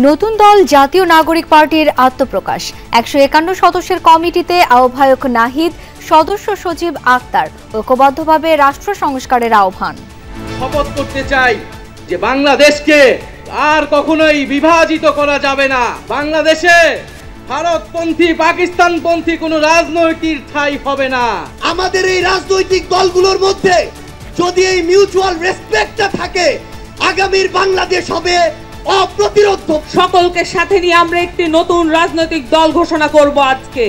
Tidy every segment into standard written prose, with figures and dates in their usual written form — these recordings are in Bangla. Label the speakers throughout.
Speaker 1: নতুন দল জাতীয় নাগরিক পার্টির আত্মপ্রকাশ। ১৫১ সদস্যের কমিটিতে আহ্বায়ক নাহিদ, সদস্য সচিব আক্তার। ঐক্যবদ্ধভাবে রাষ্ট্র সংস্কারের আহ্বান।
Speaker 2: শপথ করতে চাই যে বাংলাদেশকে আর কখনোই বিভাজিত করা যাবে না। বাংলাদেশে ভারতপন্থী পাকিস্তানপন্থী কোনো রাজনৈতিক ঠাঁই হবে না।
Speaker 3: আমাদের এই রাজনৈতিক দলগুলোর মধ্যে যদি এই মিউচুয়াল রেসপেক্টটা থাকে, আগামীর বাংলাদেশ হবে অপ্রতিরোধ।
Speaker 4: সকলকে সাথে নিয়ে আমরা একটি নতুন রাজনৈতিক দল ঘোষণা করব আজকে।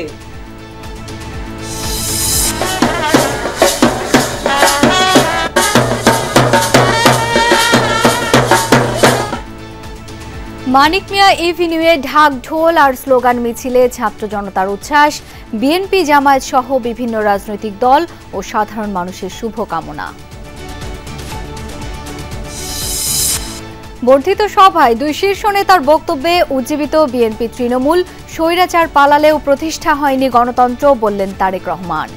Speaker 1: মানিক মিয়া এভিনিউয়ে ঢাক ঢোল আর স্লোগান মিছিলে ছাত্র জনতার উচ্ছ্বাস। বিএনপি, জামায়াত সহ বিভিন্ন রাজনৈতিক দল ও সাধারণ মানুষের শুভকামনা। বর্ধিত সভায় দুই শীর্ষ নেতার বক্তব্যে উজ্জীবিত বিএনপি তৃণমূল। স্বৈরাচার পালালেও প্রতিষ্ঠা হয়নি গণতন্ত্র, বললেন তারেক রহমান।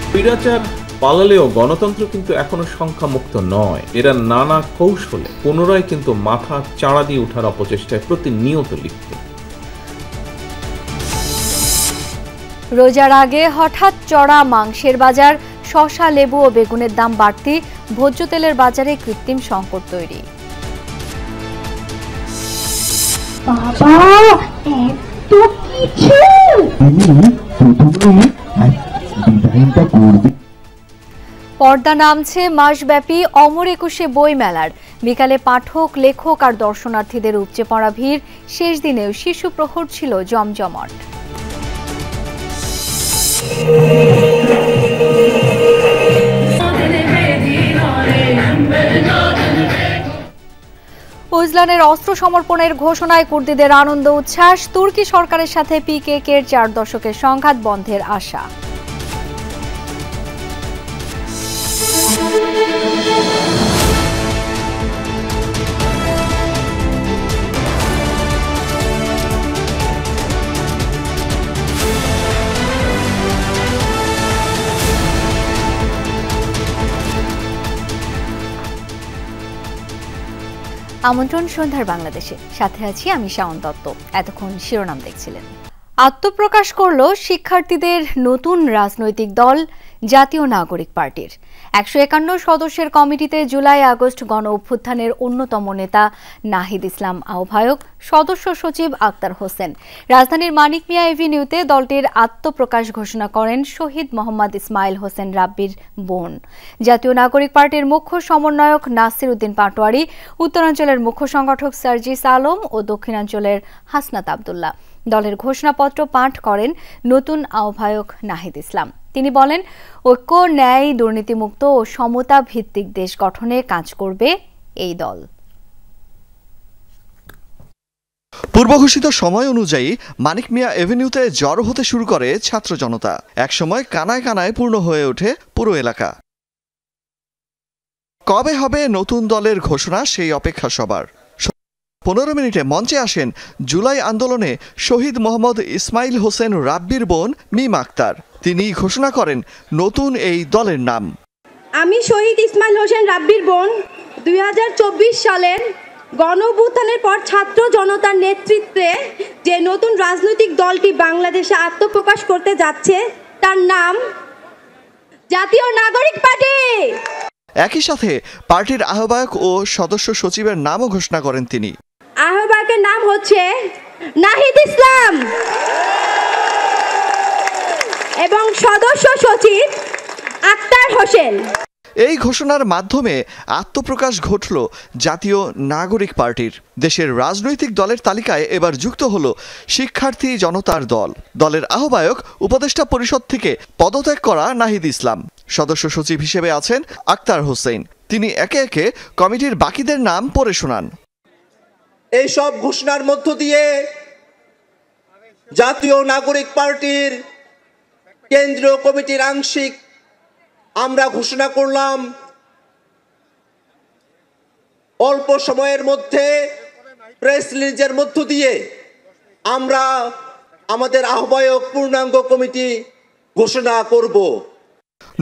Speaker 5: স্বৈরাচার পালালেও গণতন্ত্র কিন্তু এখনো সংখ্যামুক্ত নয়। এরা নানা কৌশলে পুনরায় কিন্তু মাথা চাড়া দিয়ে ওঠার অপচেষ্টায় প্রতিনিয়ত লিপ্ত।
Speaker 1: রোজার আগে হঠাৎ চড়া মাংসের বাজার। শসা, লেবু ও বেগুনের দাম বাড়তি। ভোজ্য তেলের বাজারে কৃত্রিম সংকট তৈরি। পর্দা নামছে মাসব্যাপী অমর একুশে বই মেলার। বিকালে পাঠক, লেখক আর দর্শনার্থীদের উপচে পড়া ভিড়। শেষ দিনেও শিশু প্রহর ছিল জমজমাট। উজলানের অস্ত্র সমর্পণের ঘোষণায় কুর্দিদের আনন্দ উচ্ছ্বাস। তুর্কি সরকারের সাথে পিকেকের 4 দশকের সংঘাত বন্ধের আশা। আমন্ত্রণ সন্ধ্যার বাংলাদেশে, সাথে আছি আমি শাওন দত্ত। এতক্ষণ শিরোনাম দেখছিলেন। আত্মপ্রকাশ করল শিক্ষার্থীদের নতুন রাজনৈতিক দল জাতীয় নাগরিক পার্টির। ১৫১ সদস্যের কমিটিতে জুলাই আগস্ট গণ অভ্যুত্থানের অন্যতম নেতা নাহিদ ইসলাম আহ্বায়ক, সদস্য সচিব আক্তার হোসেন। রাজধানীর মানিক মিয়া এভিনিউতে দলটির আত্মপ্রকাশ ঘোষণা করেন শহীদ মোহাম্মদ ইসমাইল হোসেন রাব্বির বোন। জাতীয় নাগরিক পার্টির মুখ্য সমন্বয়ক নাসির উদ্দিন পাটোয়ারি, উত্তরাঞ্চলের মুখ্য সংগঠক সার্জিস আলম ও দক্ষিণাঞ্চলের হাসনাত আবদুল্লাহ দলের ঘোষণাপত্র পাঠ করেন নতুন আহ্বায়ক নাহিদ ইসলাম। তিনি বলেন, ঐক্য, ন্যায়, দুর্নীতিমুক্ত ও সমতা ভিত্তিক দেশ গঠনে কাজ করবে এই দল।
Speaker 6: পূর্বঘোষিত সময় অনুযায়ী মানিক মিয়া এভিনিউতে জড়ো হতে শুরু করে ছাত্র জনতা। একসময় কানায় কানায় পূর্ণ হয়ে ওঠে পুরো এলাকা। কবে হবে নতুন দলের ঘোষণা, সেই অপেক্ষা সবার। 15 মিনিটে মঞ্চে আসেন জুলাই আন্দোলনে শহীদ মোহাম্মদ ইসমাইল হোসেন রাব্বির বোন মিম আক্তার। তিনি ঘোষণা করেন নতুন এই দলের নাম।
Speaker 7: আমি শহীদ ইসমাইল হোসেন রাব্বির বোন 2024 সালের গণ অভ্যুত্থানের পর ছাত্র জনতার নেতৃত্বে যে নতুন রাজনৈতিক দলটি বাংলাদেশে আত্মপ্রকাশ করতে যাচ্ছে তার নাম জাতীয় নাগরিক পার্টি।
Speaker 6: একই সাথে পার্টির আহ্বায়ক ও সদস্য সচিবের নামও ঘোষণা করেন তিনি।
Speaker 7: আহ্বায়কের নাম হচ্ছে নাহিদ ইসলাম এবং সদস্য সচিব আক্তার হোসেন।
Speaker 6: এই ঘোষণার মাধ্যমে আত্মপ্রকাশ ঘটল জাতীয় নাগরিক পার্টির। দেশের রাজনৈতিক দলের তালিকায় এবার যুক্ত হল শিক্ষার্থী জনতার দল। দলের আহ্বায়ক উপদেষ্টা পরিষদ থেকে পদত্যাগ করা নাহিদ ইসলাম। সদস্য সচিব হিসেবে আছেন আক্তার হোসেন। তিনি একে একে কমিটির বাকিদের নাম পড়ে শোনান।
Speaker 3: এই সব ঘোষণার মধ্য দিয়ে জাতীয় নাগরিক পার্টির কেন্দ্রীয় কমিটির আংশিক আমরা ঘোষণা করলাম অল্প সময়ের মধ্যে প্রেস রিলিজের মধ্য দিয়ে আমরা আমাদের আহ্বায়ক পূর্ণাঙ্গ কমিটি ঘোষণা করব।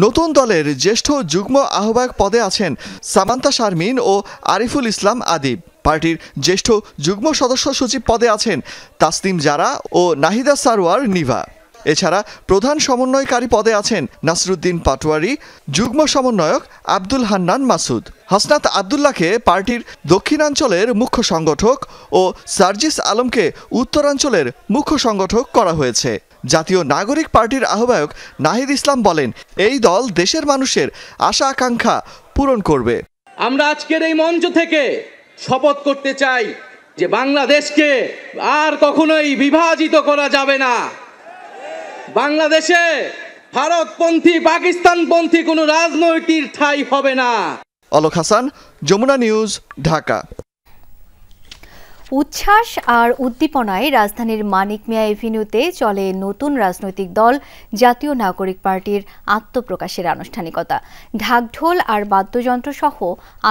Speaker 6: নতুন দলের জ্যেষ্ঠ যুগ্ম আহ্বায়ক পদে আছেন সামান্তা শারমিন ও আরিফুল ইসলাম আদিব। পার্টির জ্যেষ্ঠ যুগ্ম সদস্য সচিব পদে আছেন তাসনিম জারা ও নাহিদা সারওয়ার নিভা। এছাড়া প্রধান সমন্বয়কারী পদে আছেন নাসরুদ্দিন পাটোয়ারি, যুগ্ম সমন্বয়ক আব্দুল হান্নান মাসুদ। হাসনাত আবদুল্লাহকে পার্টির দক্ষিণাঞ্চলের মুখ্য সংগঠক ও সার্জিস আলমকে উত্তরাঞ্চলের মুখ্য সংগঠক করা হয়েছে। জাতীয় নাগরিক পার্টির আহ্বায়ক নাহিদ ইসলাম বলেন, এই দল দেশের মানুষের আশা আকাঙ্ক্ষা পূরণ করবে।
Speaker 2: আমরা আজকের এই মঞ্চ থেকে শপথ করতে চাই যে বাংলাদেশকে আর কখনোই বিভাজিত করা যাবে না। বাংলাদেশে ভারতপন্থী পাকিস্তানপন্থী কোনো রাজনৈতিক ঠাঁই হবে না।
Speaker 6: অলক হাসান, যমুনা নিউজ, ঢাকা।
Speaker 1: উচ্ছ্বাস আর উদ্দীপনায় রাজধানীর মানিক মিয়া এভিনিউতে চলে নতুন রাজনৈতিক দল জাতীয় নাগরিক পার্টির আত্মপ্রকাশের আনুষ্ঠানিকতা। ঢাকঢোল আর বাদ্যযন্ত্র সহ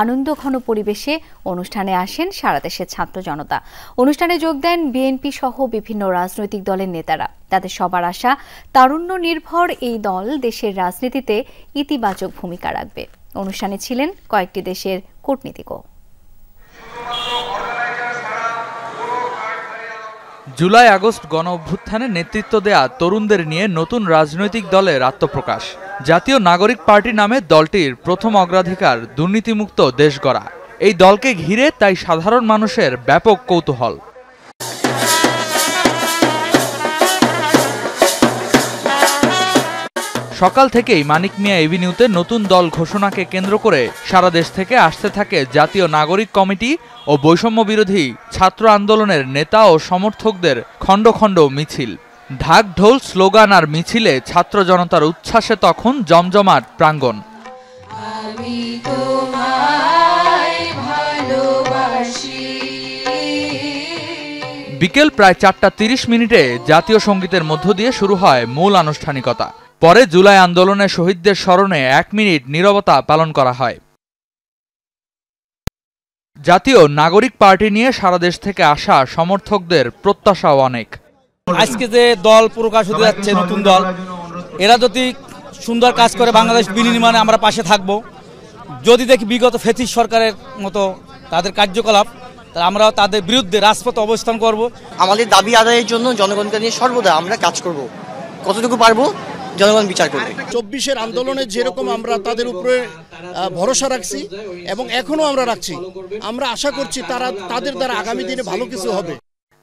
Speaker 1: আনন্দঘন পরিবেশে অনুষ্ঠানে আসেন সারা দেশের ছাত্র জনতা। অনুষ্ঠানে যোগ দেন বিএনপি সহ বিভিন্ন রাজনৈতিক দলের নেতারা। তাদের সবার আশা, তারুণ্য নির্ভর এই দল দেশের রাজনীতিতে ইতিবাচক ভূমিকা রাখবে। অনুষ্ঠানে ছিলেন কয়েকটি দেশের কূটনীতিকও।
Speaker 8: জুলাই আগস্ট গণ অভ্যুত্থানে নেতৃত্ব দেয়া তরুণদের নিয়ে নতুন রাজনৈতিক দলের আত্মপ্রকাশ। জাতীয় নাগরিক পার্টি নামে দলটির প্রথম অগ্রাধিকার দুর্নীতিমুক্ত দেশ গড়া। এই দলকে ঘিরে তাই সাধারণ মানুষের ব্যাপক কৌতূহল। সকাল থেকেই মানিক মিয়া এভিনিউতে নতুন দল ঘোষণাকে কেন্দ্র করে সারা দেশ থেকে আসতে থাকে জাতীয় নাগরিক কমিটি ও বৈষম্য বিরোধী ছাত্র আন্দোলনের নেতা ও সমর্থকদের খণ্ড খণ্ড মিছিল। ঢাক ঢোল, স্লোগান আর মিছিলে ছাত্র জনতার উচ্ছ্বাসে তখন জমজমাট প্রাঙ্গণ। বিকেল প্রায় 4:30 জাতীয় সঙ্গীতের মধ্য দিয়ে শুরু হয় মূল আনুষ্ঠানিকতা। পরে জুলাই আন্দোলনে শহীদদের স্মরণে 1 মিনিট নীরবতা পালন করা হয়। জাতীয় নাগরিক পার্টি নিয়ে সারা দেশ থেকে আসা সমর্থকদের প্রত্যাশাও অনেক।
Speaker 9: আজকে যে দল প্রকাশ হতে যাচ্ছে, নতুন দল, এরা যদি সুন্দর কাজ করে বাংলাদেশ বিনির্মাণে আমরা পাশে থাকব। যদি দেখি বিগত ফ্যাসিস্ট সরকারের মতো তাদের কার্যকলাপ, তাহলে আমরাও তাদের বিরুদ্ধে রাজপথে অবস্থান করব।
Speaker 10: আমাদের দাবি আদায়ের জন্য জনগণকে নিয়ে সর্বদা আমরা কাজ করব, কতটুকু পারবো জনগণ বিচার করবে।
Speaker 11: 24-এর আন্দোলনে যেরকম আমরা তাদের উপরে ভরসা রাখছি এবং এখনো আমরা রাখছি, আমরা আশা করছি তাদের দ্বারা আগামী দিনে ভালো কিছু হবে।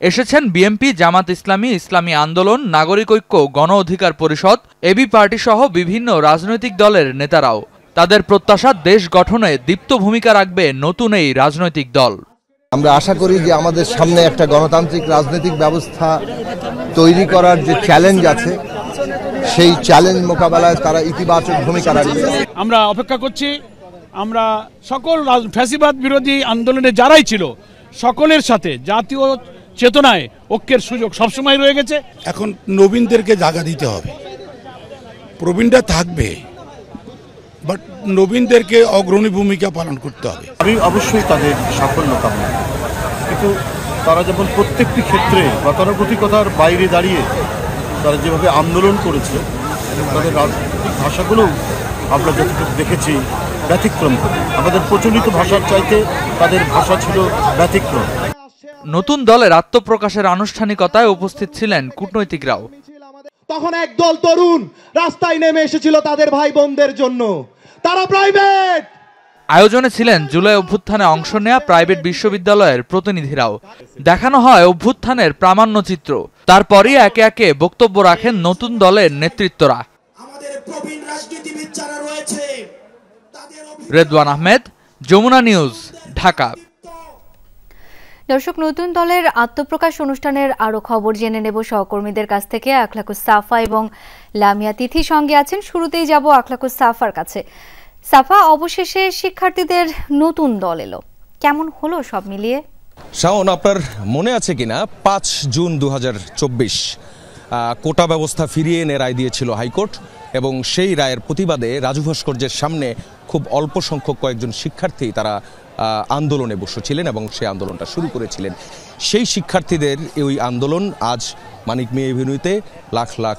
Speaker 8: এসেছেন বিএনপি, জামাত ইসলামী, ইসলামী আন্দোলন, নাগরিক ঐক্য, গণ অধিকার পরিষদ, এবি পার্টি সহ বিভিন্ন রাজনৈতিক দলের নেতারাও। তাদের প্রত্যাশা, দেশ গঠনে দীপ্ত ভূমিকা রাখবে নতুন এই রাজনৈতিক দল।
Speaker 12: আমরা আশা করি যে আমাদের সামনে একটা গণতান্ত্রিক রাজনৈতিক ব্যবস্থা তৈরি করার যে চ্যালেঞ্জ আছে, সেই চ্যালেঞ্জ মোকাবেলায় তারা ইতিবাচক ভূমিকা রাখবে।
Speaker 11: আমরা অপেক্ষা করছি, আমরা সকল ফ্যাসিবাদ বিরোধী আন্দোলনে যারাই ছিল সকলের সাথে জাতীয় চেতনায় ঐক্যের সুযোগ সবসময় রয়ে গেছে।
Speaker 13: এখন নবীনদেরকে জায়গা দিতে হবে। প্রবীণরা থাকবে, বাট নবীনদেরকে অগ্রণী ভূমিকা পালন করতে হবে।
Speaker 14: আমি অবশ্যই তাদের সাফল্য কামনা, কিন্তু তারা যেমন প্রত্যেকটি ক্ষেত্রে গতানুগতিকতার বাইরে দাঁড়িয়ে তারা যেভাবে আন্দোলন করেছে, তাদের রাজনৈতিক ভাষাগুলো আমরা যতটুকু দেখেছি ব্যতিক্রম। আমাদের প্রচলিত ভাষার চাইতে তাদের ভাষা ছিল ব্যতিক্রম।
Speaker 8: নতুন দলের আত্মপ্রকাশের আনুষ্ঠানিকতায় উপস্থিত ছিলেন কূটনৈতিকরাও।
Speaker 3: তখন একদল তরুণ রাস্তায় নেমে এসেছিল তাদের ভাই বোনদের জন্য, তারা প্রাইভেট।
Speaker 8: আয়োজনে ছিলেন জুলাই অভ্যুত্থানে অংশ নেয়া প্রাইভেট বিশ্ববিদ্যালয়ের প্রতিনিধিরাও। দেখানো হয় অভ্যুত্থানের প্রামাণ্য চিত্র। তারপরই একে একে বক্তব্য রাখেন নতুন দলের নেতৃত্বরা। রেদওয়ান আহমেদ, যমুনা নিউজ, ঢাকা।
Speaker 1: দর্শক, নতুন দলের আত্মপ্রকাশ অনুষ্ঠানের আরো খবর জেনে নেব সহকর্মীদের কাছ থেকে। আখলাকুস সাফা এবং লামিয়া তিথি সঙ্গে আছেন। শুরুতেই যাব আখলাকুস সাফার কাছে। সাফা, অবশেষে শিক্ষার্থীদের নতুন দল এলো, কেমন হলো সব মিলিয়ে?
Speaker 15: শাওন, আপনার মনে আছে কিনা 5 জুন 2024 কোটা ব্যবস্থা ফিরিয়ে এনে রায় দিয়েছিল হাইকোর্ট, এবং সেই রায়ের প্রতিবাদে রাজু ভাস্কর্যের সামনে খুব অল্প সংখ্যক কয়েকজন শিক্ষার্থী তারা আন্দোলনে বসেছিলেন এবং সেই আন্দোলনটা শুরু করেছিলেন। সেই শিক্ষার্থীদের এই আন্দোলন আজ মানিক মিয়া এভিনিউতে লাখ লাখ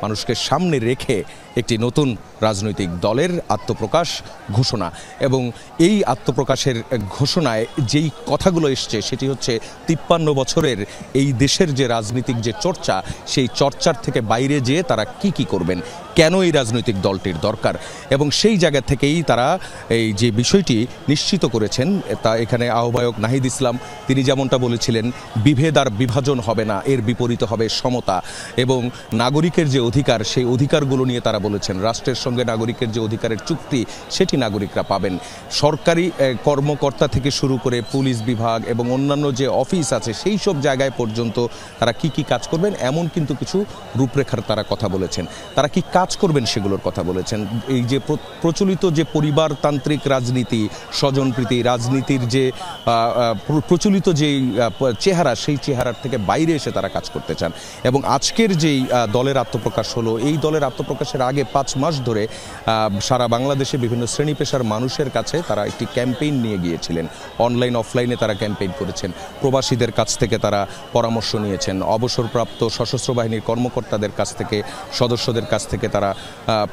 Speaker 15: মানুষকে সামনে রেখে একটি নতুন রাজনৈতিক দলের আত্মপ্রকাশ ঘোষণা। এবং এই আত্মপ্রকাশের ঘোষণায় যেই কথাগুলো এসছে সেটি হচ্ছে 53 বছরের এই দেশের যে রাজনীতিক যে চর্চা, সেই চর্চার থেকে বাইরে যেয়ে তারা কি করবেন, কেন এই রাজনৈতিক দলটির দরকার, এবং সেই জায়গা থেকেই তারা এই যে বিষয়টি নিশ্চিত করেছেন। তা এখানে আহ্বায়ক নাহিদ ইসলাম তিনি যেমনটা বলেছিলেন, বিভেদ আর বিভাজন হবে না, এর বিপরীতে হবে সমতা, এবং নাগরিকের যে অধিকার সেই অধিকারগুলো নিয়ে তারা বলেছেন রাষ্ট্রের সঙ্গে নাগরিকের যে অধিকারের চুক্তি সেটি নাগরিকরা পাবেন। সরকারি কর্মকর্তা থেকে শুরু করে পুলিশ বিভাগ এবং অন্যান্য যে অফিস আছে সেই সব জায়গায় পর্যন্ত তারা কি কাজ করবেন এমন কিন্তু কিছু রূপরেখার তারা কথা বলেছেন। তারা কি কাজ করবেন সেগুলোর কথা বলেছেন। এই যে প্রচলিত যে পরিবারতান্ত্রিক রাজনীতি, স্বজনপ্রীতি রাজনীতির যে প্রচলিত যে চেহারা, সেই চেহারার থেকে বাইরে এসে তারা কাজ করতে চান। এবং আজকের যেই দলের আত্মপ্রকাশ হলো, এই দলের আত্মপ্রকাশের আগে 5 মাস ধরে সারা বাংলাদেশে বিভিন্ন শ্রেণী পেশার মানুষের কাছে তারা একটি ক্যাম্পেইন নিয়ে গিয়েছিলেন। অনলাইন অফলাইনে তারা ক্যাম্পেইন করেছেন, প্রবাসীদের কাছ থেকে তারা পরামর্শ নিয়েছেন, অবসরপ্রাপ্ত সশস্ত্র বাহিনীর কর্মকর্তাদের কাছ থেকে, সদস্যদের কাছ থেকে তারা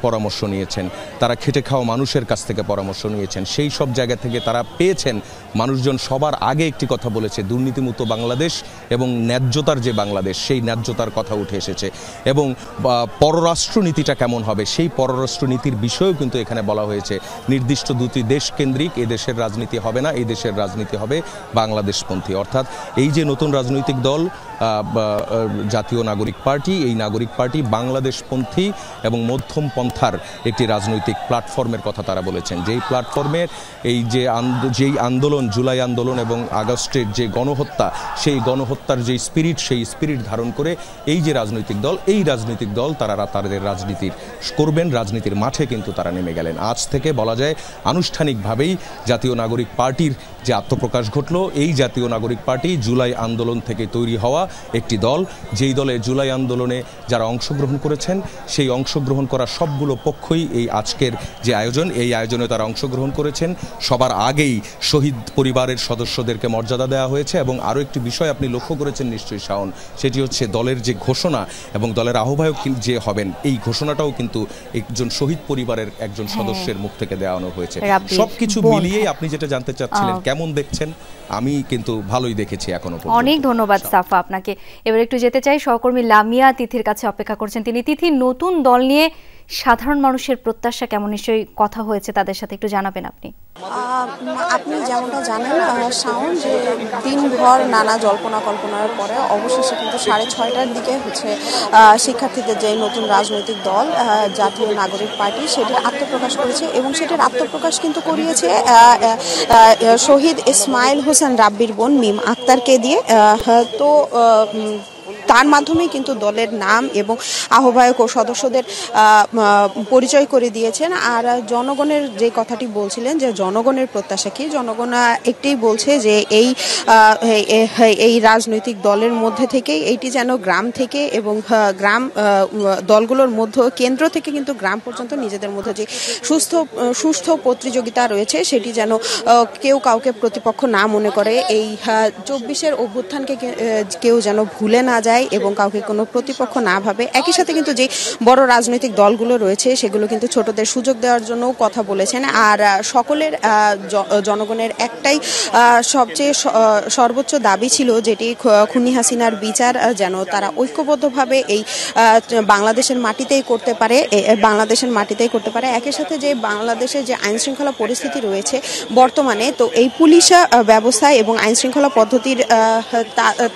Speaker 15: পরামর্শ নিয়েছেন, তারা খেটে খাওয়া মানুষের কাছ থেকে পরামর্শ নিয়েছেন। সেই সব জায়গা থেকে তারা পেয়েছেন মানুষজন সবার আগে একটি কথা বলেছে, দুর্নীতিমুক্ত বাংলাদেশ এবং ন্যায্যতার যে বাংলাদেশ, সেই ন্যায্যতার কথা উঠে এসেছে। এবং পররাষ্ট্রনীতিটা কেমন হবে সেই পররাষ্ট্রনীতির বিষয়েও কিন্তু এখানে বলা হয়েছে, নির্দিষ্ট দুটি দেশ কেন্দ্রিক এই দেশের রাজনীতি হবে না, এই দেশের রাজনীতি হবে বাংলাদেশপন্থী। অর্থাৎ এই যে নতুন রাজনৈতিক দল জাতীয় নাগরিক পার্টি, এই নাগরিক পার্টি বাংলাদেশপন্থী এবং মধ্যম পন্থার একটি রাজনৈতিক প্ল্যাটফর্মের কথা তারা বলেছেন। যেই প্ল্যাটফর্মের এই যেই আন্দোলন, জুলাই আন্দোলন এবং আগস্টের যে গণহত্যা, সেই গণহত্যার যে স্পিরিট, সেই স্পিরিট ধারণ করে এই যে রাজনৈতিক দল, এই রাজনৈতিক দল তারা তাদের রাজনীতির করবেন, রাজনীতির মাঠে কিন্তু তারা নেমে গেলেন। আজ থেকে বলা যায় আনুষ্ঠানিকভাবেই জাতীয় নাগরিক পার্টির যে আত্মপ্রকাশ ঘটলো, এই জাতীয় নাগরিক পার্টি জুলাই আন্দোলন থেকে তৈরি হওয়া একটি দল, যেই দলে জুলাই আন্দোলনে যারা অংশগ্রহণ করেছেন সেই অংশগ্রহণ করা সবগুলো পক্ষই এই আজকের যে আয়োজন, এই আয়োজনে তারা অংশগ্রহণ করেছেন। সবার আগেই শহীদ পরিবারের সদস্যদেরকে মর্যাদা দেওয়া হয়েছে। এবং আরও একটি বিষয় আপনি লক্ষ্য করেছেন নিশ্চয়ই শাওন, সেটি হচ্ছে দলের যে ঘোষণা এবং দলের আহ্বায়ক যে হবেন, এই ঘোষণাটাও কিন্তু একজন শহীদ পরিবারের একজন সদস্যের মুখ থেকে দেওয়ানো হয়েছে। সবকিছু মিলিয়ে আপনি যেটা জানতে চাচ্ছিলেন কেমন দেখছেন, আমি কিন্তু ভালোই দেখেছি এখনো পর্যন্ত।
Speaker 1: অনেক ধন্যবাদ সাফা আপনাকে। এবার একটু যেতে চাই সহকর্মী লামিয়া তিথির কাছে, অপেক্ষা করছেন তিনি। তিথি, নতুন দল নিয়ে সাধারণ মানুষের প্রত্যাশা কেমন, নিশ্চয়ই কথা হয়েছে তাদের সাথে, একটু জানাবেন আপনি।
Speaker 16: আপনি যেমনটা জানেন শাওন, যে দিনভর নানা জল্পনা কল্পনার পরে অবশেষে কিন্তু 6:30টার দিকে হচ্ছে শিক্ষার্থীদের যে নতুন রাজনৈতিক দল জাতীয় নাগরিক পার্টি, সেটির আত্মপ্রকাশ করেছে। এবং সেটির আত্মপ্রকাশ কিন্তু করিয়েছে শহীদ ইসমাইল হোসেন রাব্বির বোন মিম আক্তারকে দিয়ে। তো তার মাধ্যমে কিন্তু দলের নাম এবং আহ্বায়ক ও সদস্যদের পরিচয় করে দিয়েছেন। আর জনগণের যে কথাটি বলছিলেন যে জনগণের প্রত্যাশা কি, জনগণ একটাই বলছে যে এই রাজনৈতিক দলের মধ্যে থেকে এইটি যেন গ্রাম থেকে এবং গ্রাম দলগুলোর মধ্যে, কেন্দ্র থেকে কিন্তু গ্রাম পর্যন্ত নিজেদের মধ্যে যে সুস্থ প্রতিযোগিতা রয়েছে সেটি যেন কেউ কাউকে প্রতিপক্ষ না মনে করে। এই 24-এর অভ্যুত্থানকে কেউ যেন ভুলে না যায় এবং কাউকে কোনো প্রতিপক্ষ না ভাবে। একই সাথে কিন্তু যে বড় রাজনৈতিক দলগুলো রয়েছে সেগুলো কিন্তু ছোটদের সুযোগ দেওয়ার জন্য কথা বলেছেন। আর সকলের জনগণের একটাই সবচেয়ে সর্বোচ্চ দাবি ছিল, যেটি খুনি হাসিনার বিচার যেন তারা ঐক্যবদ্ধভাবে এই বাংলাদেশের মাটিতেই করতে পারে। একই সাথে যে বাংলাদেশের যে আইন শৃঙ্খলা পরিস্থিতি রয়েছে বর্তমানে, তো এই পুলিশ ব্যবস্থা এবং আইন শৃঙ্খলা পদ্ধতির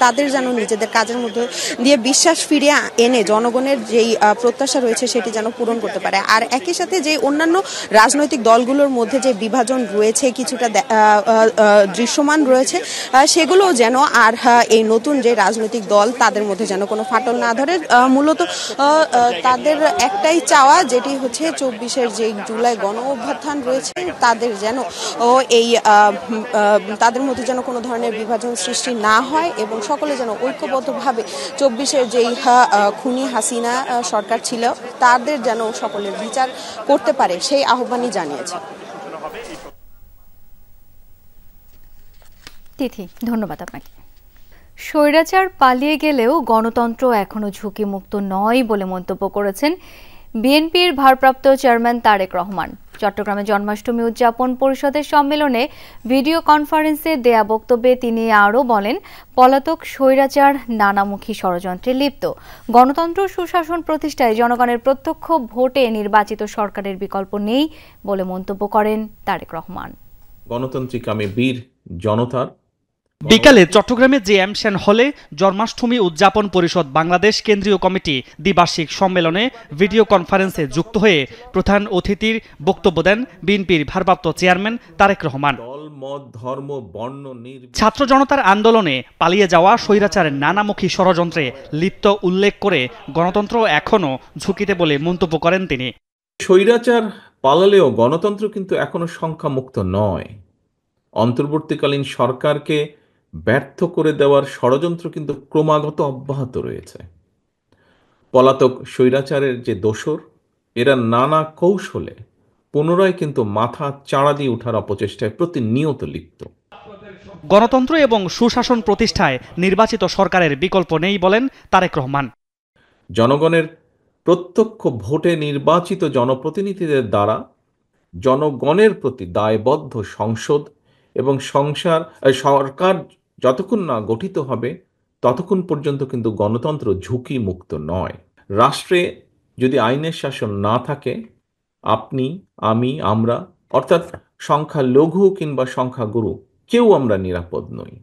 Speaker 16: তাদের যেন নিজেদের কাজের মধ্যে দিয়ে বিশ্বাস ফিরিয়ে এনে জনগণের যেই প্রত্যাশা রয়েছে সেটি যেন পূরণ করতে পারে। আর একই সাথে যে অন্যান্য রাজনৈতিক দলগুলোর মধ্যে যে বিভাজন রয়েছে, কিছুটা দৃশ্যমান রয়েছে, সেগুলো যেন আর এই নতুন যে রাজনৈতিক দল তাদের মধ্যে যেন কোনো ফাটল না ধরে। মূলত তাদের একটাই চাওয়া, যেটি হচ্ছে 24-এর যে জুলাই গণ অভ্যুত্থান রয়েছে তাদের যেন তাদের মধ্যে যেন কোনো ধরনের বিভাজন সৃষ্টি না হয় এবং সকলে যেন ঐক্যবদ্ধভাবে 24-এর যেই খুনি হাসিনা সরকার ছিল তাদের যেন সকলের বিচার করতে পারে, সেই আহ্বানই জানিয়েছে।
Speaker 1: তিথি, ধন্যবাদ আপনাকে। স্বৈরাচার পালিয়ে গেলেও গণতন্ত্র এখনো ঝুঁকিমুক্ত নয় বলে মন্তব্য করেছেন বিএনপির ভারপ্রাপ্ত চেয়ারম্যান তারেক রহমান চট্টগ্রামে জন্মাষ্টমী উদযাপন পরিষদের সম্মেলনে ভিডিও কনফারেন্সে দেয়া বক্তব্যে তিনি আরও বলেন, পলাতক স্বৈরাচার নানামুখী ষড়যন্ত্রে লিপ্ত। গণতন্ত্র সুশাসন প্রতিষ্ঠায় জনগণের প্রত্যক্ষ ভোটে নির্বাচিত সরকারের বিকল্প নেই বলে মন্তব্য করেন তারেক রহমান।
Speaker 5: গণতান্ত্রিক আমি বীর জনতার
Speaker 17: বিকালে চট্টগ্রামে জেএম সেন হলে জন্মাষ্টমী উদযাপন পরিষদ বাংলাদেশ কেন্দ্রীয় কমিটি দ্বিবার্ষিক সম্মেলনে ভিডিও কনফারেন্সে যুক্ত হয়ে প্রধান অতিথির বক্তব্য দেন বিএনপির ভারপ্রাপ্ত চেয়ারম্যান তারেক রহমান।
Speaker 5: ধর্ম বর্ণ
Speaker 17: ছাত্র জনতার আন্দোলনে পালিয়ে যাওয়া স্বৈরাচারের নানামুখী ষড়যন্ত্রে লিপ্ত উল্লেখ করে গণতন্ত্র এখনো ঝুঁকিতে বলে মন্তব্য করেন তিনি।
Speaker 5: স্বৈরাচার পালালেও গণতন্ত্র কিন্তু এখনো সংখ্যামুক্ত নয়। অন্তর্বর্তীকালীন সরকারকে ব্যর্থ করে দেওয়ার ষড়যন্ত্র কিন্তু ক্রমাগত অব্যাহত রয়েছে। পলাতক স্বৈরাচারের যে দোসর, এরা নানা কৌশলে পুনরায় কিন্তু মাথা চাড়া দিয়ে ওঠার অপচেষ্টায় প্রতিনিয়ত লিপ্ত।
Speaker 17: গণতন্ত্র এবং সুশাসন প্রতিষ্ঠায় নির্বাচিত সরকারের বিকল্প নেই বলেন তারেক রহমান।
Speaker 5: জনগণের প্রত্যক্ষ ভোটে নির্বাচিত জনপ্রতিনিধিদের দ্বারা জনগণের প্রতি দায়বদ্ধ সংসদ এবং সরকার যতক্ষণ না গঠিত হবে ততক্ষণ পর্যন্ত কিন্তু গণতন্ত্র ঝুঁকি মুক্ত নয়। রাষ্ট্রে যদি আইনের শাসন না থাকে, আপনি, আমি, আমরা অর্থাৎ সংখ্যালঘু কিংবা সংখ্যাগুরু কেউ আমরা নিরাপদ নই।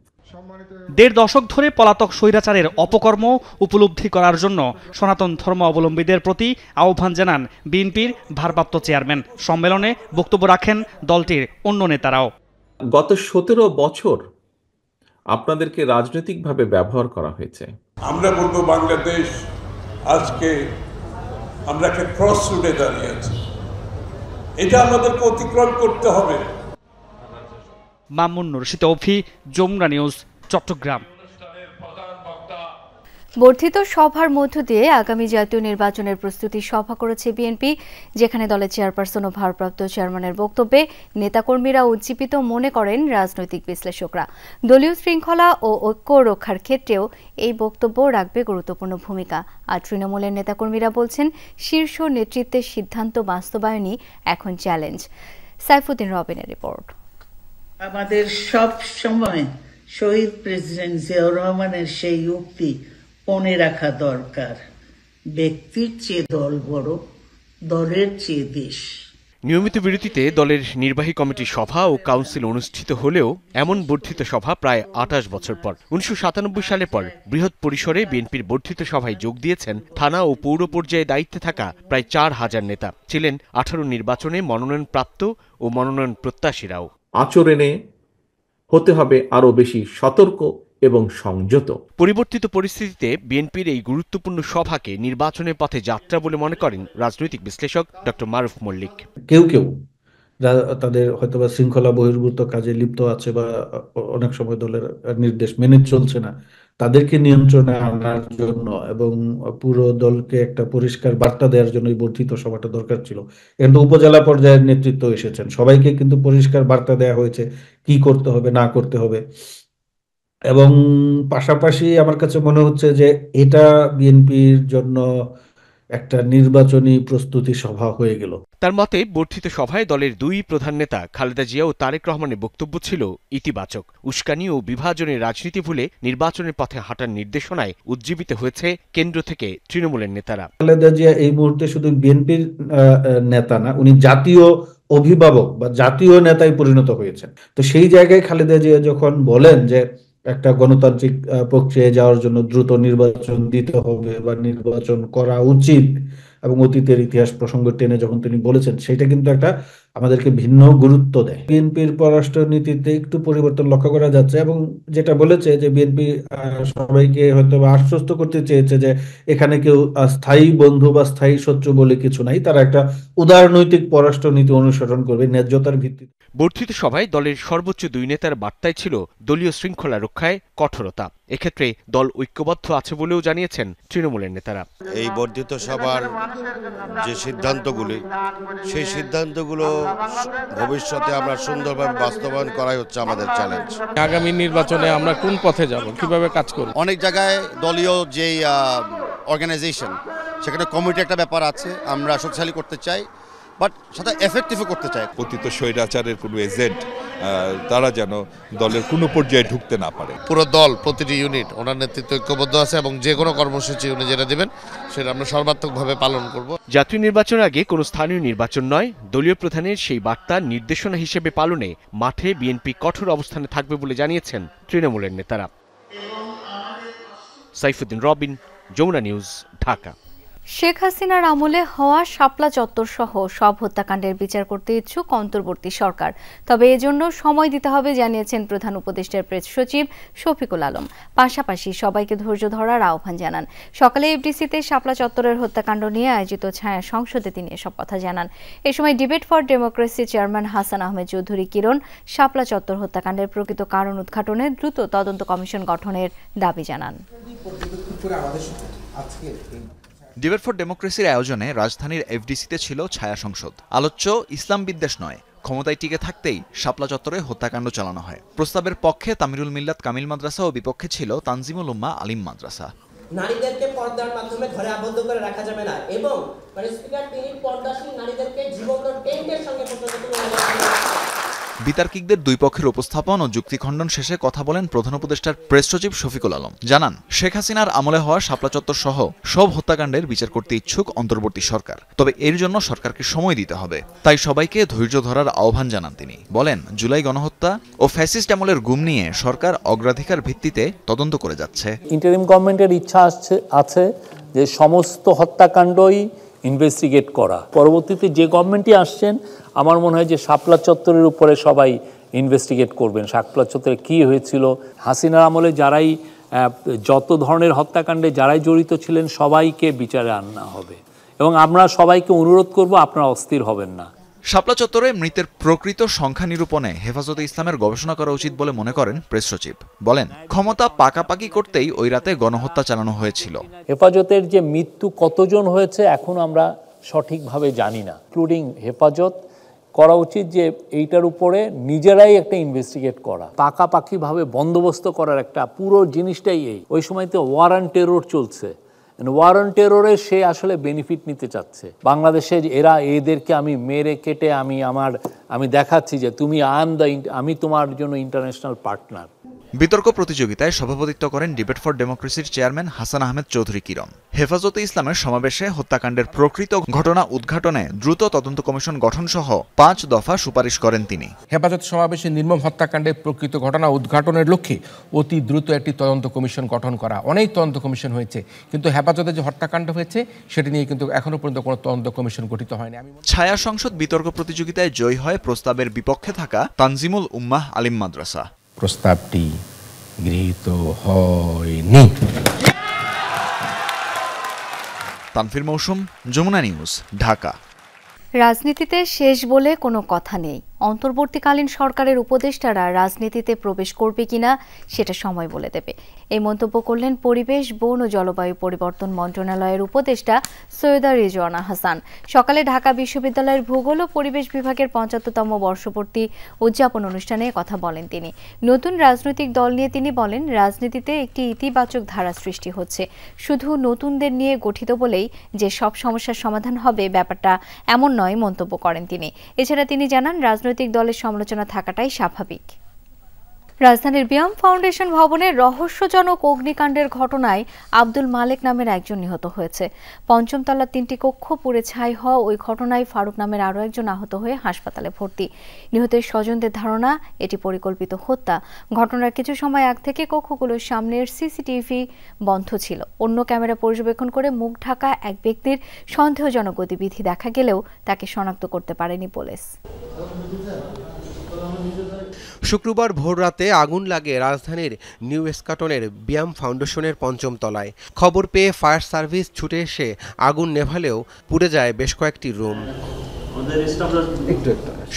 Speaker 17: ১.৫ দশক ধরে পলাতক স্বৈরাচারের অপকর্ম উপলব্ধি করার জন্য সনাতন ধর্ম অবলম্বীদের প্রতি আহ্বান জানান বিএনপির ভারপ্রাপ্ত চেয়ারম্যান। সম্মেলনে বক্তব্য রাখেন দলটির অন্য নেতারাও।
Speaker 5: গত ১৭ বছর আপনাদেরকে রাজনৈতিকভাবে ব্যবহার করা হয়েছে।
Speaker 18: আমরা বলবো বাংলাদেশ আজকে আমরা একটা ক্রস রুটে দাঁড়িয়ে আছি, এটা আমাদেরকে অতিক্রম করতে হবে।
Speaker 17: মামুন রশিদ অফি, যমুনা নিউজ, চট্টগ্রাম।
Speaker 1: বর্ধিত সভার মধ্য দিয়ে আগামী জাতীয় নির্বাচনের প্রস্তুতি সভা করেছে বিএনপি, যেখানে দলের চেয়ারপারসন ও ভারপ্রাপ্ত চেয়ারম্যানের বক্তব্যে নেতাকর্মীরা উজ্জীবিত মনে করেন রাজনৈতিক বিশ্লেষকরা। দলীয় শৃঙ্খলা ও ঐক্য রক্ষার ক্ষেত্রেও এই বক্তব্য রাখবে গুরুত্বপূর্ণ ভূমিকা। আর তৃণমূলের নেতাকর্মীরা বলছেন, শীর্ষ নেতৃত্বের সিদ্ধান্ত বাস্তবায়নই এখন চ্যালেঞ্জ। সাইফুদ্দিন রবিনের রিপোর্ট।
Speaker 19: আমাদের সব সময় শহীদ প্রেসিডেন্ট জিয়াউর রহমানের সেই উক্তি মনে রাখা দরকার, ব্যক্তির চেয়ে দল বড়, দলের চেয়ে দেশ।
Speaker 20: নিয়মিত বিরতিতে দলের নির্বাহী কমিটির সভা ও কাউন্সিল অনুষ্ঠিত হলেও এমন বর্ধিত সভা প্রায় ২৮ বছর পর। ১৯৯৭ সালের পর বৃহৎ পরিসরে বিএনপির বর্ধিত সভায় যোগ দিয়েছেন থানা ও পৌর পর্যায়ে দায়িত্বে থাকা প্রায় ৪,০০০ নেতা। ছিলেন ১৮ নির্বাচনে মনোনয়নপ্রাপ্ত ও মনোনয়ন প্রত্যাশীরাও।
Speaker 5: আচরণে হতে হবে আরও বেশি সতর্ক এবং সংযত।
Speaker 20: পরিবর্তিত পরিস্থিতিতে বিএনপির এই গুরুত্বপূর্ণ সভাকে নির্বাচনের পথে যাত্রা বলে মনে করেন রাজনৈতিক বিশ্লেষক ডক্টর মারুফ মল্লিক।
Speaker 21: কেউ কেউ তাদের হয়তোবা শৃঙ্খলা বহির্ভূত কাজে লিপ্ত আছে বা অনেক সময় দলের নির্দেশ মেনে চলছে না, তাদেরকে নিয়ন্ত্রণে আনার জন্য এবং পুরো দলকে একটা পরিষ্কার বার্তা দেওয়ার জন্য এই বর্ধিত সভাটা দরকার ছিল। কিন্তু উপজেলা পর্যায়ের নেতৃত্ব এসেছেন, সবাইকে কিন্তু পরিষ্কার বার্তা দেওয়া হয়েছে কি করতে হবে না করতে হবে। এবং পাশাপাশি আমার কাছে মনে হচ্ছে যে এটা বিএনপির জন্য একটা নির্বাচনী প্রস্তুতি সভা হয়ে গেল।
Speaker 20: তার মতে বর্ধিত সভায় দলের দুই প্রধান নেতা খালেদা জিয়া ও তারেক রহমানের বক্তব্য ছিল ইতিবাচক। উস্কানি ও বিভাজনের রাজনীতি ভুলে নির্বাচনের পথে হাঁটার নির্দেশনায় উজ্জীবিত হয়েছে কেন্দ্র থেকে তৃণমূলের নেতারা।
Speaker 21: খালেদা জিয়া এই মুহূর্তে শুধু বিএনপির নেতা না, উনি জাতীয় অভিভাবক বা জাতীয় নেতায় পরিণত হয়েছেন। তো সেই জায়গায় খালেদা জিয়া যখন বলেন যে একটা গণতান্ত্রিক প্রক্রিয়ায় যাওয়ার জন্য দ্রুত নির্বাচন দিতে হবে বা নির্বাচন করা উচিত, এবং অতীতের ইতিহাস প্রসঙ্গ টেনে যখন তিনি বলেছেন, সেটা কিন্তু একটা আমাদেরকে ভিন্ন গুরুত্ব দেয়। বিএনপির পররাষ্ট্র নীতিতে একটু পরিবর্তন লক্ষ্য করা যাচ্ছে, এবং যেটা বলেছে যে বিএনপি সবাইকে হয়তো আশ্বস্ত করতে চেয়েছে যে এখানে কেউ স্থায়ী বন্ধু বা স্থায়ী শত্রু বলে কিছু নাই, তারা একটা উদারনৈতিক পররাষ্ট্র নীতি অনুসরণ করবে ন্যায্যতার ভিত্তিতে।
Speaker 20: বর্ধিত সভায় দলের সর্বোচ্চ দুই নেতার বার্তায় ছিল দলীয় শৃঙ্খলা রক্ষায় কঠোরতা। এক্ষেত্রে দল ঐক্যবদ্ধ আছে বলেও জানিয়েছেন তৃণমূলের নেতারা।
Speaker 22: এই বর্ধিত সভার যে সিদ্ধান্তগুলি, সেই সিদ্ধান্তগুলো ভবিষ্যতে আমরা সুন্দরভাবে বাস্তবায়ন করাই হচ্ছে আমাদের চ্যালেঞ্জ।
Speaker 23: আগামী নির্বাচনে আমরা কোন পথে যাব, কিভাবে কাজ করব?
Speaker 22: অনেক জায়গায় দলীয় যেই অর্গানাইজেশন সেখানে কমিটি একটা ব্যাপার আছে, আমরা শক্তিশালী করতে চাই, বাট সাথে এফেক্টিভও করতে চাই।
Speaker 2: পতিত স্বৈরাচারের কোনো এজেন্ট তারা যেন দলের কোনো পর্যায়ে ঢুকতে না পারে।
Speaker 22: পুরো দল, প্রতিটি ইউনিট ওনার নেতৃত্বে ঐক্যবদ্ধ আছে এবং যে কোনো কর্মসূচি উনি যেটা দেবেন সেটা আমরা সর্বাত্মকভাবে পালন করব।
Speaker 20: জাতীয় নির্বাচনের আগে কোনো স্থানীয় নির্বাচন নয়, দলীয় প্রধানের সেই বার্তা নির্দেশনা হিসেবে পালনে মাঠে বিএনপি কঠোর অবস্থানে থাকবে বলে জানিয়েছেন তৃণমূলের নেতারা। সাইফুদ্দিন রবিন, যমুনা নিউজ, ঢাকা।
Speaker 1: শেখ হাসিনার আমলে হওয়া শাপলা চত্বর সহ সব হত্যাকাণ্ডের বিচার করতে ইচ্ছুক অন্তর্বর্তী সরকার, তবে এজন্য সময় দিতে হবে জানিয়েছেন প্রধান উপদেষ্টার প্রেস সচিব শফিকুল আলম। পাশাপাশি সবাইকে ধৈর্য ধরার আহ্বান জানান। সকালে এফডিসিতে শাপলা চত্বরের হত্যাকাণ্ড নিয়ে আয়োজিত ছায়া সংসদে তিনি এসব কথা জানান। এ সময় debate for democracy chairman Hasan Ahmed Chowdhury Kiron Shapla Chattar হত্যাকাণ্ডের প্রকৃত কারণ উদ্ঘাটনে দ্রুত তদন্ত কমিশন গঠনের দাবি জানান।
Speaker 4: ডিবেট ফর ডেমোক্রেসির আয়োজনে রাজধানীর এফডিসিতে ছিল ছায়া সংসদ। আলোচ্য ইসলাম বিদ্বেষ নয়, ক্ষমতায় টিকে থাকতেই শাপলা চত্বরে হত্যাকাণ্ড চালানো হয়। প্রস্তাবের পক্ষে তামিরুল মিল্লাত কামিল মাদ্রাসা ও বিপক্ষে ছিল তানজিমুল উম্মাহ আলিম মাদ্রাসা।
Speaker 7: নারীদেরকে পর্দার মাধ্যমে ঘরে আবদ্ধ করে রাখা যাবে না এবং স্পিকার তিনি পর্দাশীল নারীদেরকে জীবন্ত টেন্টের সঙ্গে
Speaker 4: বিতার্কিকদের দুই পক্ষের উপস্থাপন ও যুক্তি খণ্ডন শেষে কথা বলেন প্রধান উপদেষ্টার প্রেস সচিব শফিকুল আলম। জানান, শেখ হাসিনার আমলে হওয়া শাপলা চত্বর সহ সব হত্যাকাণ্ডের বিচার করতে ইচ্ছুক অন্তর্বর্তী সরকার, তবে এর জন্য সরকারকে সময় দিতে হবে। তাই সবাইকে ধৈর্য ধরার আহ্বান জানান তিনি। বলেন, জুলাই গণহত্যা ও ফ্যাসিস্ট আমলের গুম নিয়ে সরকার অগ্রাধিকার ভিত্তিতে তদন্ত করে যাচ্ছে।
Speaker 24: ইন্টারিম গভর্নমেন্টের ইচ্ছা আছে যে সমস্ত হত্যাকাণ্ডই ইনভেস্টিগেট করা। পরবর্তীতে যে গভর্নমেন্টই আসছেন আমার মনে হয় যে শাপলা চত্বরের উপরে সবাই ইনভেস্টিগেট করবেন। শাপলা চত্বরে কী হয়েছিল, হাসিনার আমলে যারাই যত ধরনের হত্যাকাণ্ডে যারাই জড়িত ছিলেন সবাইকে বিচারে আনা হবে এবং আমরা সবাইকে অনুরোধ করব আপনারা অস্থির হবেন না।
Speaker 4: শাপলা চত্বরে মৃতের প্রকৃত সংখ্যা নিরূপণে হেফাজতে ইসলামের গবেষণা করা উচিত বলে মনে করেন প্রেস সচিব। বলেন, ক্ষমতা পাকাপাকি করতেই ওই রাতে গণহত্যা চালানো হয়েছিল।
Speaker 24: হেফাজতের যে মৃত্যু কতজন হয়েছে এখন আমরা সঠিকভাবে জানি না, ইনক্লুডিং হেফাজত। করা উচিত যে এইটার উপরে নিজেরাই একটা ইনভেস্টিগেট করা, পাকাপাকিভাবে বন্দোবস্ত করার একটা পুরো জিনিসটাই এই। ওই সময়তে ওয়ার অন টেরর চলছে, ওয়ার অন টেররে সে আসলে বেনিফিট নিতে চাচ্ছে। বাংলাদেশে এদেরকে আমি মেরে কেটে আমি দেখাচ্ছি যে আমি তোমার জন্য ইন্টারন্যাশনাল পার্টনার।
Speaker 4: বিতর্ক প্রতিযোগিতায় সভাপতিত্ব করেন ডিবেট ফর ডেমোক্রেসির চেয়ারম্যান হাসান আহমেদ চৌধুরী কিরণ। হেফাজতে ইসলামের সমাবেশে হত্যাকাণ্ডের প্রকৃত ঘটনা উদ্ঘাটনে দ্রুত তদন্ত কমিশন গঠন সহ 5 দফা সুপারিশ করেন তিনি।
Speaker 25: হেফাজত সমাবেশে নির্মম হত্যাকাণ্ডের প্রকৃত ঘটনা উদ্ঘাটনের লক্ষ্যে অতি দ্রুত একটি তদন্ত কমিশন গঠন করা। অনেক তদন্ত কমিশন হয়েছে, কিন্তু হেফাজতে যে হত্যাকাণ্ড হয়েছে সেটি নিয়ে কিন্তু এখনো পর্যন্ত কোনো তদন্ত কমিশন গঠিত হয়নি।
Speaker 4: ছায়া সংসদ বিতর্ক প্রতিযোগিতায় জয়ী হয় প্রস্তাবের বিপক্ষে থাকা তানজিমুল উম্মাহ আলিম মাদ্রাসা।
Speaker 25: প্রস্তাবটি গৃহীত হয়নি।
Speaker 4: তানফির মৌসুম, যমুনা নিউজ, ঢাকা।
Speaker 1: রাজনীতিতে শেষ বলে কোনো কথা নেই। অন্তর্বর্তীকালীন সরকারের উপদেষ্টারা রাজনীতিতে প্রবেশ করবে কিনা সেটা সময় বলে দেবে, এই মন্তব্য করলেন পরিবেশ, বন ও জলবায়ু পরিবর্তন মন্ত্রণালয়ের উপদেষ্টা সৈয়দা রিজওয়ানা হাসান। সকালে ঢাকা বিশ্ববিদ্যালয়ের ভূগোল ও পরিবেশ বিভাগের 75তম বর্ষপূর্তি উদযাপন অনুষ্ঠানে কথা বলেন তিনি। নতুন রাজনৈতিক দল নিয়ে তিনি বলেন, রাজনীতিতে একটি ইতিবাচক ধারা সৃষ্টি হচ্ছে। শুধু নতুনদের নিয়ে গঠিত বলেই যে সব সমস্যার সমাধান হবে ব্যাপারটা এমন নয় মন্তব্য করেন তিনি। এছাড়া তিনি জানান, রাজনৈতিক দলের সমালোচনা থাকাটাই স্বাভাবিক। রাজধানীর বিয়াম ফাউন্ডেশন ভবনের রহস্যজনক অগ্নিকাণ্ডের ঘটনায় আব্দুল মালেক নামের একজন নিহত হয়েছে। ৫ম তলার 3টি কক্ষ পুড়ে ছাই হওয়া ওই ঘটনায় ফারুক নামের আরও একজন আহত হয়ে হাসপাতালে ভর্তি। নিহতের স্বজনদের ধারণা এটি পরিকল্পিত হত্যা। ঘটনার কিছু সময় আগ থেকে কক্ষগুলোর সামনের সিসিটিভি বন্ধ ছিল। অন্য ক্যামেরা পর্যবেক্ষণ করে মুখ ঢাকা এক ব্যক্তির সন্দেহজনক গতিবিধি দেখা গেলেও তাকে শনাক্ত করতে পারেনি পুলিশ।
Speaker 26: শুক্রবার ভোররাতে আগুন লাগে রাজধানীর নিউ এস্কাটনের বিয়াম ফাউন্ডেশনের ৫ম তলায়। খবর পেয়ে ফায়ার সার্ভিস ছুটে এসে আগুন নেভালেও পুড়ে যায় বেশ কয়েকটি রুম।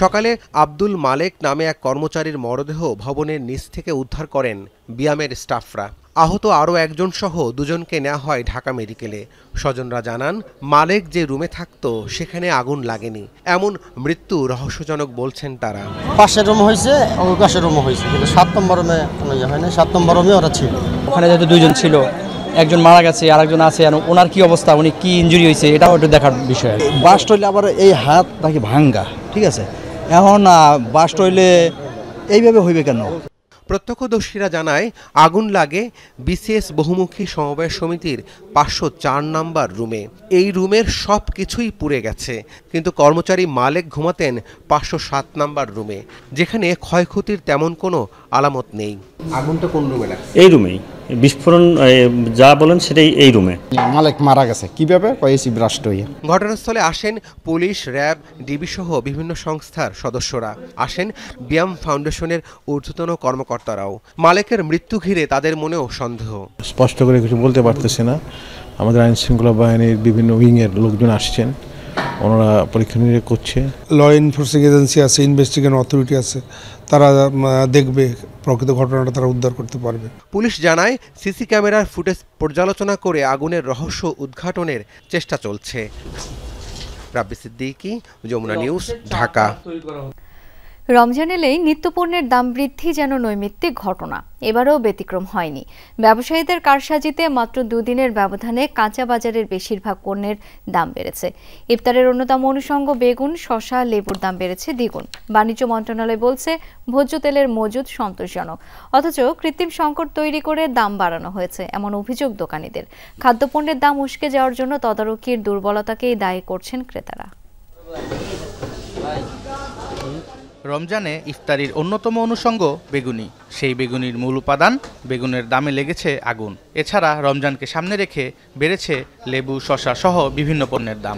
Speaker 26: সকালে আব্দুল মালেক নামে এক কর্মচারীর মরদেহ ভবনের নিচ থেকে উদ্ধার করেন বিয়ামের স্টাফরা। আহত আরও একজন সহ 2জনকে নেওয়া হয় ঢাকা মেডিকেলে। স্বজনরা জানান, মালেক যে রুমে থাকতো সেখানে আগুন লাগেনি, এমন মৃত্যু রহস্যজনক বলছেন তারা।
Speaker 10: পাশের রুম হয়েছে, পাশের রুম হয়েছে, কিন্তু 7 নম্বর রুমে কোনো ইয়ে হয়নি। 7 নম্বর রুমে ওরা ছিল,
Speaker 27: ওখানে যেহেতু 2জন ছিল
Speaker 6: একজন মারা গেছে আর একজন আছে, আর ওনার কি অবস্থা, উনি কি ইনজুরি হয়েছে এটাও একটু দেখার বিষয়।
Speaker 9: বাস্ট হইলে আবার এই হাত নাকি ভাঙ্গা, ঠিক আছে, এখন বাস্ট হইলে এইভাবে হইবে কেন?
Speaker 26: প্রত্যক্ষদর্শীরা জানায় আগুন লাগে বিসিএস বহুমুখী সমবায় সমিতির 504 নম্বর রুমে। এই রুমের সব কিছুই পুড়ে গেছে, কিন্তু কর্মচারী মালেক ঘুমাতেন 507 নম্বর রুমে, যেখানে ক্ষয়ক্ষতির তেমন কোনো আলামত নেই। আগুনটা কোন রুমে লাগছে?
Speaker 11: এই রুমেই বিস্ফোরণ, যা বলেন সেটাই এই রুমে।
Speaker 9: মালেক মারা গেছে কিভাবে? কয়েছি ব্রাস্ট হয়ে।
Speaker 26: ঘটনাস্থলে আসেন পুলিশ, র্যাব, ডিবি সহ বিভিন্ন সংস্থার সদস্যরা, আসেন ব্যায়াম ফাউন্ডেশনের ঊর্ধ্বতন কর্মকর্তারাও। মালেকের মৃত্যু ঘিরে তাদের মনেও সন্দেহ।
Speaker 12: স্পষ্ট করে কিছু বলতে পারতেছে না। আমাদের আইন শৃঙ্খলা বাহিনীর বিভিন্ন উইংয়ের লোকজন আসছেন, ওনারা পরীক্ষা নিরীক্ষা করছে।
Speaker 13: ল এনফোর্সিং এজেন্সি আছে, ইনভেস্টিগেশন অথরিটি আছে, তারা দেখবে প্রকৃত ঘটনাটা তারা উদ্ধার করতে পারবে।
Speaker 26: পুলিশ জানায় সিসি ক্যামেরার ফুটেজ পর্যালোচনা করে আগুনের রহস্য উদ্ঘাটনের চেষ্টা চলছে। রাব্বি সিদ্দিকী, যমুনা নিউজ, ঢাকা।
Speaker 1: রমজান এলেই নিত্যপণ্যের দাম বৃদ্ধি যেন নৈমিত্তিক ঘটনা, এবারেও ব্যতিক্রম হয়নি। ব্যবসায়ীদের কারসাজিতে মাত্র দুদিনের ব্যবধানে কাঁচা বাজারের বেশিরভাগ পণ্যের দাম বেড়েছে। ইফতারের অন্যতম অনুষঙ্গ বেগুন, শসা, লেবুর দাম বেড়েছে দ্বিগুণ। বাণিজ্য মন্ত্রণালয় বলছে ভোজ্য তেলের মজুদ সন্তোষজনক, অথচ কৃত্রিম সংকট তৈরি করে দাম বাড়ানো হয়েছে এমন অভিযোগ দোকানীদের। খাদ্যপণ্যের দাম উস্কে যাওয়ার জন্য তদারকির দুর্বলতাকেই দায়ী করছেন ক্রেতারা।
Speaker 14: রমজানে ইফতারির অন্যতম অনুষঙ্গ বেগুনি। সেই বেগুনির মূল উপাদান বেগুনের দামে লেগেছে আগুন। এছাড়া রমজানকে সামনে রেখে বেড়েছে লেবু, শসা সহ বিভিন্ন পণ্যের দাম।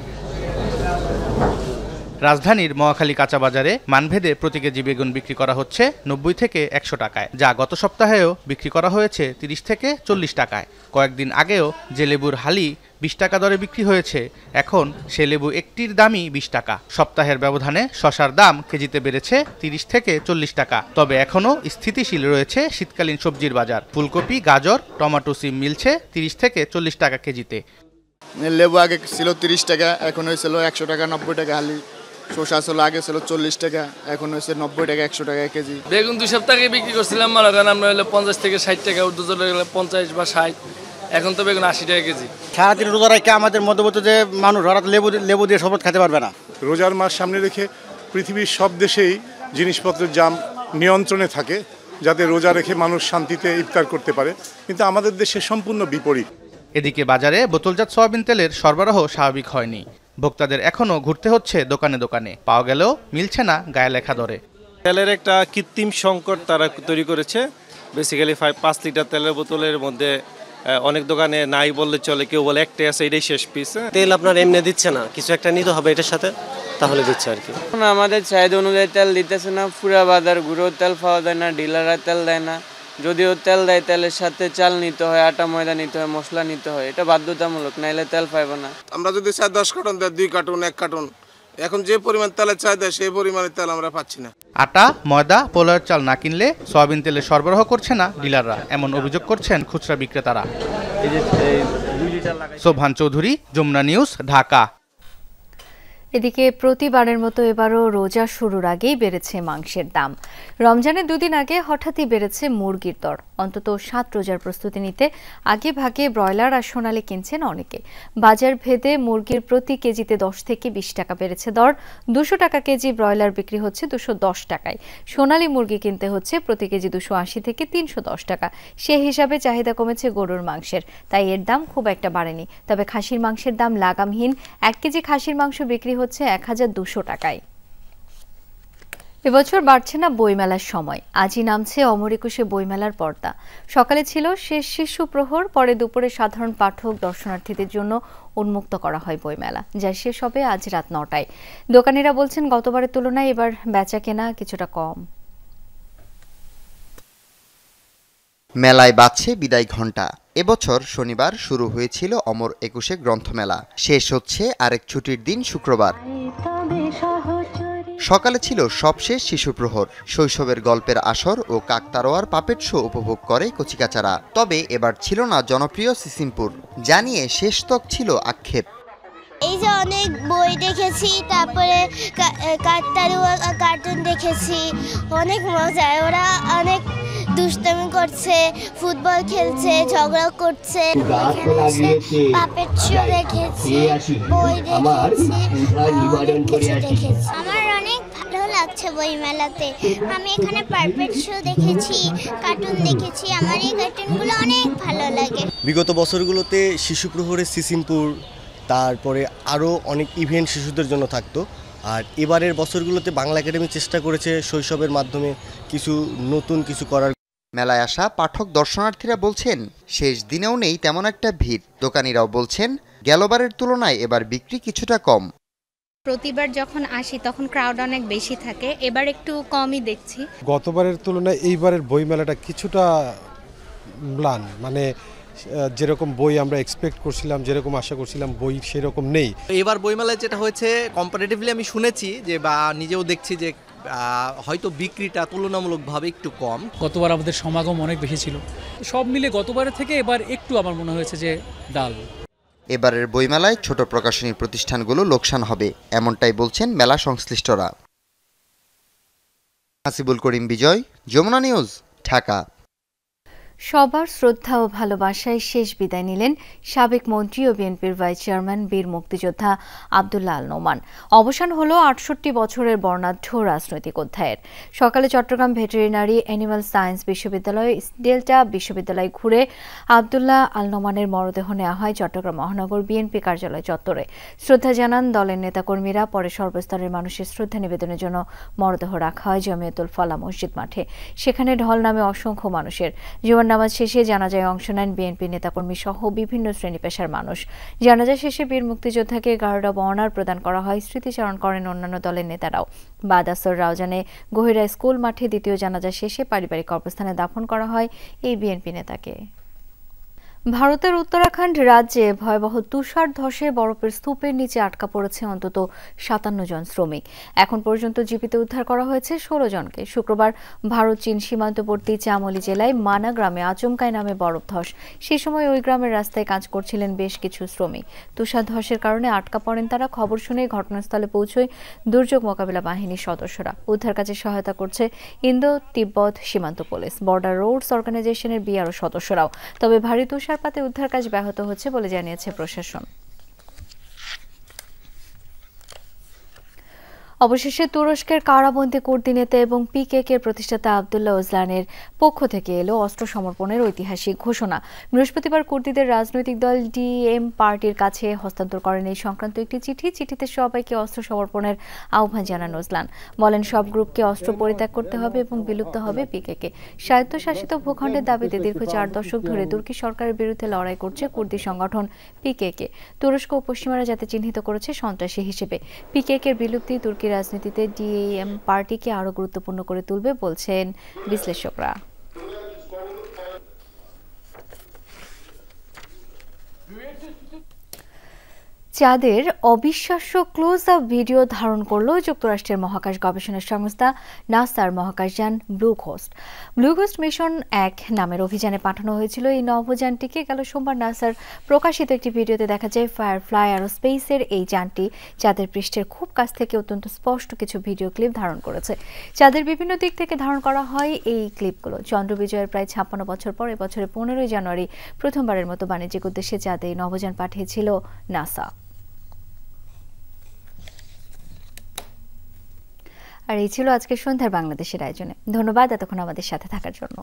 Speaker 14: রাজধানীর মহাখালী কাঁচা বাজারে মানভেদে প্রতি কেজি বেগুন বিক্রি করা হচ্ছে 90 থেকে 100 টাকায়, যা গত সপ্তাহেও বিক্রি করা হয়েছে 30 থেকে 40 টাকায়। কয়েকদিন আগেও যে লেবুর হালি 20 টাকা দরে বিক্রি হয়েছে, এখন সে লেবু একটির দামই 20 টাকা। সপ্তাহের ব্যবধানে শসার দাম কেজিতে বেড়েছে 30 থেকে 40 টাকা। তবে এখনও স্থিতিশীল রয়েছে শীতকালীন সবজির বাজার। ফুলকপি, গাজর, টমেটো, সিম মিলছে 30 থেকে 40 টাকা কেজিতে।
Speaker 27: লেবু আগে ছিল 30 টাকা, এখন হয়েছিল 100 টাকা, 90 টাকা হালি। শসা ছিল আগে ছিল 40 টাকা, এখন হয়েছে 90 টাকা, 100 টাকা কেজি।
Speaker 28: বেগুন 2 সপ্তাহ আগে বিক্রি করছিলাম, মনে করেন আমরা হলে 50 থেকে 60 টাকা, উর্দুজল হলে 50 বা 60, এখন তো বেগুন 80 টাকা কেজি।
Speaker 9: সারাদিন রোজা রেখে আমাদের মধ্যবর্তী যে মানুষ হঠাৎ লেবু দিয়ে শরবত খেতে পারবে না।
Speaker 13: রোজার মাস সামনে রেখে পৃথিবীর সব দেশেই জিনিসপত্রের দাম নিয়ন্ত্রণে থাকে, যাতে রোজা রেখে মানুষ শান্তিতে ইফতার করতে পারে, কিন্তু আমাদের দেশে সম্পূর্ণ বিপরীত।
Speaker 14: এদিকে বাজারে বোতলজাত সয়াবিন তেলের সরবরাহ স্বাভাবিক হয়নি। ভোক্তাদের এখনও ঘুরতে হচ্ছে দোকানে দোকানে, পাওয়া গেলেও মিলছে না গায়ে লেখা দরে।
Speaker 29: তেলের একটা কৃত্রিম সংকট তারা তৈরি করেছে। বেসিক্যালি 5 লিটার তেলের বোতলের মধ্যে অনেক দোকানে নাই বললে চলে, কেউ বলে একটাই আছে, এটাই শেষ পিস।
Speaker 30: তেল আপনার এমনি দিচ্ছে না, কিছু একটা নিতে হবে এটার সাথে, তাহলে দিচ্ছে আর কি।
Speaker 31: আমাদের চাহিদা অনুযায়ী তেল দিতেছে না, পুরা বাজার গুঁড়ো তেল পাওয়া যায় না, ডিলাররা তেল দেয় না। যদিও তেল দেয়, তেলের সাথে চাল নিতে হয়, আটা ময়দা নিতে হয়, মশলা নিতে হয়, এটা বাধ্যতামূলক, নাইলে তেল পাইব না।
Speaker 32: আমরা যদি চাই 10 কার্টন দেয়, 2 কার্টন, 1 কার্টন, এখন যে পরিমাণ তেলের চাহিদা সেই পরিমাণে তেল আমরা পাচ্ছি না।
Speaker 14: আটা, ময়দা, পোলার চাল না কিনলে সয়াবিন তেলের সরবরাহ করছে না ডিলাররা, এমন অভিযোগ করছেন খুচরা বিক্রেতারা। সোভান চৌধুরী, যমুনা নিউজ, ঢাকা।
Speaker 1: এদিকে প্রতিবারের মতো এবারও রোজা শুরুর আগেই বেড়েছে মাংসের দাম। রমজানের 2 দিন আগে হঠাৎই বেড়েছে মুরগির দর। অন্তত 7 রোজার প্রস্তুতি নিতে আগে ভাগে ব্রয়লার আর সোনালি কিনছেন অনেকে। বাজার ভেদে মুরগির প্রতি কেজিতে 10 থেকে 20 টাকা বেড়েছে দর। 200 টাকা কেজি ব্রয়লার বিক্রি হচ্ছে 210 টাকায়। সোনালি মুরগি কিনতে হচ্ছে প্রতি কেজি 280 থেকে 310 টাকা। সে হিসাবে চাহিদা কমেছে গরুর মাংসের, তাই এর দাম খুব একটা বাড়েনি। তবে খাসির মাংসের দাম লাগামহীন। 1 কেজি খাসির মাংস বিক্রি হচ্ছে 1200 টাকায়। এবছর বাড়ছে না বইমেলার সময়। আজই নামছে অমর একুশে বইমেলার পর্দা। সকালে ছিল শেষ শিশু প্রহর, পরে দুপুরে সাধারণ পাঠক দর্শনার্থীদের জন্য উন্মুক্ত করা হয় বইমেলা, যা শেষ হবে আজ রাত 9টায়। দোকানিরা বলছেন গতবারের তুলনায় এবার বেচা কেনা কিছুটা কম।
Speaker 33: মেলায় বাজছে বিদায় ঘণ্টা। এবছর শনিবার শুরু হয়েছিল অমর একুশে গ্রন্থমেলা, শেষ হচ্ছে আরেক ছুটির দিন শুক্রবার। সকালে ছিল সবশেষ শিশু প্রহর, শৈশবের গল্পের আসর ও কাকতাড়োয়ার পাপেট শো উপভোগ করে কচিকাচারা। তবে এবার ছিল না জনপ্রিয় সিসিমপুর, জানিয়ে শেষ তক ছিল আক্ষেপ।
Speaker 34: এই যে অনেক বই দেখেছি, তারপরে কাকতাড়ুয়া কার্টুন দেখেছি, অনেক মজা, ওরা অনেক দুষ্টামি করে করছে, ফুটবল খেলছে, ঝগড়া করছে। পাপেট শো দেখেছি, বই দেখেছি, অনেক কিছু দেখেছি। আমার অনেক ভালো লাগছে বইমেলাতে। আমি এখানে পাপেট শো দেখেছি, কার্টুন দেখেছি। আমার এই কার্টুনগুলো অনেক ভালো লাগে।
Speaker 2: বিগত বছরগুলোতে শিশু প্রহরে সিসিমপুর, তারপরে আরও অনেক ইভেন্ট শিশুদের জন্য থাকতো। আর এবারের বছরগুলোতে বাংলা একাডেমি চেষ্টা করেছে শৈশবের মাধ্যমে কিছু নতুন কিছু করার।
Speaker 33: মেলায় আসা পাঠক দর্শনার্থীরা বলছেন শেষ দিনেও নেই তেমন একটা ভিড়। দোকানিরাও বলছেন গেলবারের তুলনায় এবার বিক্রি কিছুটা কম।
Speaker 3: প্রতিবার যখন আসি তখন ক্রাউড অনেক বেশি থাকে, এবার একটু কমই দেখছি।
Speaker 5: গতবারের তুলনায় এইবারের বইমেলাটা কিছুটা ম্লান, মানে যেরকম বই আমরা এক্সপেক্ট করছিলাম, যেরকম আশা করছিলাম, বই সেরকম নেই।
Speaker 7: এবার বইমেলায় যেটা হয়েছে কম্পারেটিভলি আমি শুনেছি যে বা নিজেও দেখছি যে হয়তো বিক্রিটা তুলনামূলকভাবে একটু কম।
Speaker 8: গতবার আমাদের সমাগম অনেক বেশি ছিল, সব মিলে গতবারের থেকে এবার একটু আমার মনে হয়েছে যে ডাল।
Speaker 33: এবারের বইমেলায় ছোট প্রকাশনী প্রতিষ্ঠানগুলো লোকসান হবে, এমনটাই বলছেন মেলা সংশ্লিষ্টরা। হাসিবুল করিম বিজয়, যমুনা নিউজ, ঢাকা।
Speaker 1: সবার শ্রদ্ধা ও ভালোবাসায় শেষ বিদায় নিলেন সাবেক মন্ত্রী ও বিএনপির ভাইস চেয়ারম্যান বীর মুক্তিযোদ্ধা আব্দুল্লাহ আল নোমান। অবসান হল ৬৮ বছরের বর্ণাঢ্য রাজনৈতিক অধ্যায়ের। সকালে চট্টগ্রাম ভেটেরিনারি অ্যানিমাল সায়েন্স বিশ্ববিদ্যালয়, ডেল্টা বিশ্ববিদ্যালয় ঘুরে আব্দুল্লাহ আল নোমানের মরদেহ নেওয়া হয় চট্টগ্রাম মহানগর বিএনপি কার্যালয় চত্বরে। শ্রদ্ধা জানান দলের নেতাকর্মীরা। পরে সর্বস্তরের মানুষের শ্রদ্ধা নিবেদনের জন্য মরদেহ রাখা হয় জমিয়তুল ফলাহ মসজিদ মাঠে। সেখানে ঢল নামে অসংখ্য মানুষের। নামাজ শেষে জানাজায় অংশ নেন বিএনপি নেতাকর্মী সহ বিভিন্ন শ্রেণী পেশার মানুষ। জানাজা শেষে বীর মুক্তিযোদ্ধাকে গার্ড অব অনার প্রদান করা হয়। স্মৃতিচারণ করেন অন্যান্য দলের নেতারাও। বাদ আসর রাউজানে গহিরা স্কুল মাঠে দ্বিতীয় জানাজা শেষে পারিবারিক কবরস্থানে দাফন করা হয় এই বিএনপি নেতাকে। ভারতের উত্তরাখণ্ড রাজ্যে ভয়াবহ তুষার ধসে বরফের স্তূপের নিচে আটকা পড়েছে অন্তত ৫৭ জন শ্রমিক। এখন পর্যন্ত জীবিত উদ্ধার করা হয়েছে ১৬ জনকে। শুক্রবার ভারত চীন সীমান্তবর্তী চামোলি জেলায় মানা গ্রামে আচমকাই নামে বরফ ধস। সেই সময় ওই গ্রামের রাস্তায় কাজ করছিলেন বেশ কিছু শ্রমিক। তুষার ধসের কারণে আটকা পড়েন তারা। খবর শুনে ঘটনাস্থলে পৌঁছয় দুর্যোগ মোকাবিলা বাহিনীর সদস্যরা। উদ্ধার কাজে সহায়তা করছে ইন্দো তিব্বত সীমান্ত পুলিশ, বর্ডার রোডস অর্গানাইজেশনের বিআরও সদস্যরাও। তবে ভারী তুষারপাতে উদ্ধার কাজ ব্যাহত হচ্ছে বলে জানিয়েছে প্রশাসন। অবশেষে তুরস্কের কারাবন্দী কুর্দি নেতা এবং পিকেকের প্রতিষ্ঠাতা আব্দুল্লাহ ওজলানের পক্ষ থেকে এলো অস্ত্র সমর্পণের ঐতিহাসিক ঘোষণা। বৃহস্পতিবার কুর্দিদের রাজনৈতিক দল ডিএম পার্টির কাছে হস্তান্তর করেন এই সংক্রান্ত একটি চিঠি। চিঠিতে সবাইকে অস্ত্র সমর্পণের আহ্বান জানান ওজলান। বলেন সব গ্রুপকে অস্ত্র পরিত্যাগ করতে হবে এবং বিলুপ্ত হবে পিকেকে। স্বায়ত্তশাসিত ভূখণ্ডের দাবিতে দীর্ঘ ৪ দশক ধরে তুর্কি সরকারের বিরুদ্ধে লড়াই করছে কুর্দি সংগঠন পিকেকে। তুরস্ক ও পশ্চিমারা যাতে চিহ্নিত করেছে সন্ত্রাসী হিসেবে। পিকেকের বিলুপ্তি তুর্কি রাজনীতিতে ডিএম পার্টিকে আরো গুরুত্বপূর্ণ করে তুলবে বলছেন বিশ্লেষকরা। চাঁদের অবিশ্বাস্য ক্লোজ আপ ভিডিও ধারণ করল যুক্তরাষ্ট্রের মহাকাশ গবেষণা সংস্থা নাসার মহাকাশযান blue ghost. Blue ghost mission ১ নামের অভিযানে পাঠানো হয়েছিল এই নভোযানটিকে। গেল সোমবার নাসার প্রকাশিত একটি ভিডিওতে দেখা যায় ফায়ারফ্লাই অ্যারোস্পেসের এই যানটি চাঁদের পৃষ্ঠের খুব কাছ থেকে অত্যন্ত স্পষ্ট কিছু ভিডিও ক্লিপ ধারণ করেছে। চাঁদের বিভিন্ন দিক থেকে ধারণ করা হয় এই ক্লিপগুলো। চন্দ্র বিজয়ের প্রায় ৫৬ বছর পর এবছরের ১৫ই জানুয়ারি প্রথমবারের মতো বাণিজ্যিক উদ্দেশ্যে চাঁদে এই নভোযান পাঠিয়েছিল নাসা। আর এই ছিল আজকের সন্ধ্যার বাংলাদেশের আয়োজনে। ধন্যবাদ এতক্ষণ আমাদের সাথে থাকার জন্য।